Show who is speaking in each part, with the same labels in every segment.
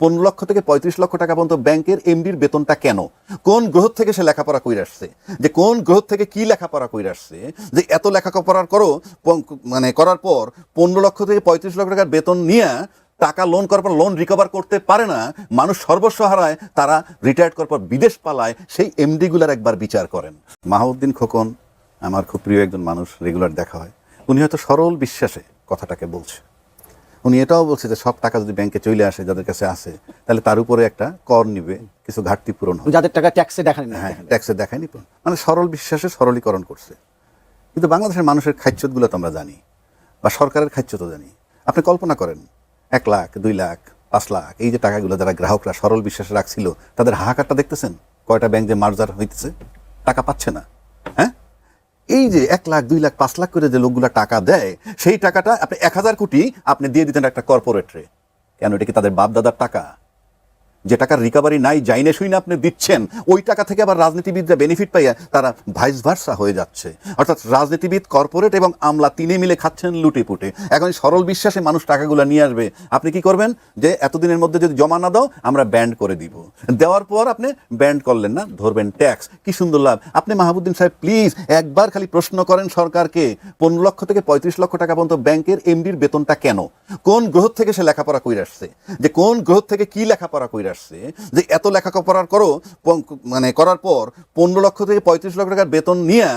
Speaker 1: 15 লক্ষ থেকে 35 লক্ষ টাকা পর্যন্ত ব্যাংকের এমডির বেতনটা কেন? কোন গ্রহ থেকে সে লেখাপড়া কইরা আসছে? যে কোন গ্রহ থেকে কি লেখাপড়া কইরা আসছে যে এত লেখাপড়ার করার পর 15 লক্ষ থেকে 35 লক্ষ টাকার বেতন নিয়ে টাকা লোন করার পর লোন রিকভার করতে পারে না, মানুষ সর্বস্ব হারায়, তারা রিটায়ার্ড করার পর বিদেশ পালায়, সেই এমডিগুলার একবার বিচার করেন। মাহউদ্দিন খোকন আমার খুব প্রিয় একজন মানুষ, রেগুলার দেখা হয়। উনি হয়তো সরল বিশ্বাসে কথাটাকে বলছে। উনি এটাও বলছে যে সব টাকা যদি ব্যাংকে চলে আসে যাদের কাছে আসে, তাহলে তার উপরে একটা কর নিবে, কিছু ঘাটতি পূরণ হবে,
Speaker 2: যাদের টাকা ট্যাক্সে দেখায়নি।
Speaker 1: হ্যাঁ, ট্যাক্সে দেখায়নি, মানে সরল বিশ্বাসে সরলীকরণ করছে। কিন্তু বাংলাদেশের মানুষের খাইচ্যতগুলো তো আমরা জানি, বা সরকারের খাইচ্যত জানি। আপনি কল্পনা করেন 1 লাখ, 2 লাখ, 5 লাখ এই যে টাকাগুলো যারা গ্রাহকরা সরল বিশ্বাসে রাখছিল, তাদের হাহাকারটা দেখতেছেন? কয়টা ব্যাংক যে মার্জার হইতেছে, টাকা পাচ্ছে না। হ্যাঁ, এই যে 1 লাখ, 2 লাখ, 5 লাখ করে যে লোকগুলা টাকা দেয়, সেই টাকাটা আপনি 1000 কোটি আপনি দিয়ে দিতেন একটা কর্পোরেটরে। কেন? এটা কি তাদের বাপ দাদার টাকা? যে টাকার রিকভারি নাই, যাইনে শুই না আপনি দিচ্ছেন, ওই টাকা থেকে আবার রাজনীতিবিদরা বেনিফিট পাইয়া তারা ভাইস ভার্সা হয়ে যাচ্ছে। অর্থাৎ রাজনীতিবিদ, কর্পোরেট এবং আমলা তিনে মিলে খাচ্ছেন লুটে পুটে। এখন সরল বিশ্বাসে মানুষ টাকাগুলো নিয়ে আসবে, আপনি কি করবেন? যে এতদিনের মধ্যে যদি জমা না দাও আমরা ব্যান্ড করে দিব। দেওয়ার পর আপনি ব্যান্ড করলেন না, ধরবেন ট্যাক্স। কি সুন্দর লাভ! আপনি মাহবুদ্দিন সাহেব প্লিজ একবার খালি প্রশ্ন করেন সরকারকে, 15 লক্ষ থেকে 35 লক্ষ টাকা পর্যন্ত ব্যাংকের এমডির বেতনটা কেন? কোন গ্রহ থেকে সে লেখাপড়া কইরা আসছে? যে কোন গ্রহ থেকে কি লেখাপড়া কইরা আসছে যে এত লেখাপড়ার করার পর 15 লক্ষ থেকে 35 লক্ষ টাকার বেতন নিয়ে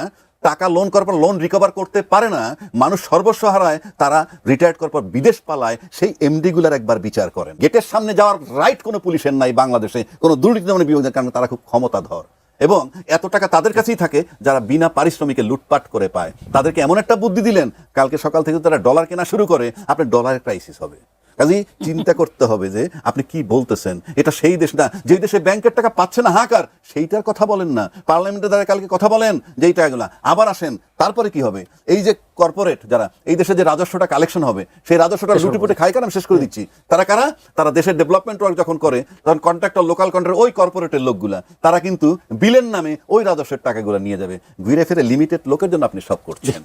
Speaker 1: টাকা লোন করার পর লোন রিকভার করতে পারে না, মানুষ সর্বস্ব হারায়, তারা রিটায়ার্ড করার পর বিদেশ পালায়, সেই এমডিগুলার একবার বিচার করেন। গেটের সামনে যাওয়ার রাইট কোনো পুলিশের নাই বাংলাদেশে, কোনো দুর্নীতি দমন বিভাগের, কারণে তারা খুব ক্ষমতাধর এবং এত টাকা তাদের কাছেই থাকে যারা বিনা পারিশ্রমিকে লুটপাট করে পায়। তাদেরকে এমন একটা বুদ্ধি দিলেন, কালকে সকাল থেকে তারা ডলার কেনা শুরু করে, আপনার ডলারের ক্রাইসিস হবে। কাজেই চিন্তা করতে হবে যে আপনি কি বলতেছেন। এটা সেই দেশ না যেই দেশে ব্যাংকের টাকা পাচ্ছে না হাহাকার, সেইটার কথা বলেন না। পার্লামেন্টে দ্বারা কালকে কথা বলেন যে এই টাকাগুলো আবার আসেন, তারপরে কি হবে? এই যে কর্পোরেট যারা এই দেশে যে রাজস্বটা কালেকশন হবে, সেই রাজস্বটা লুটিপুটে খায় কারণ শেষ করে দিচ্ছি। তারা কারা? তারা দেশের ডেভেলপমেন্ট ওয়ার্ক যখন করে, তখন কন্ট্রাক্টর, লোকাল কন্ট্রাক্টর, ওই কর্পোরেটের লোকগুলা, তারা কিন্তু বিলের নামে ওই রাজস্বের টাকাগুলো নিয়ে যাবে। ঘুরে ফিরে লিমিটেড লোকের জন্য আপনি সব করছেন।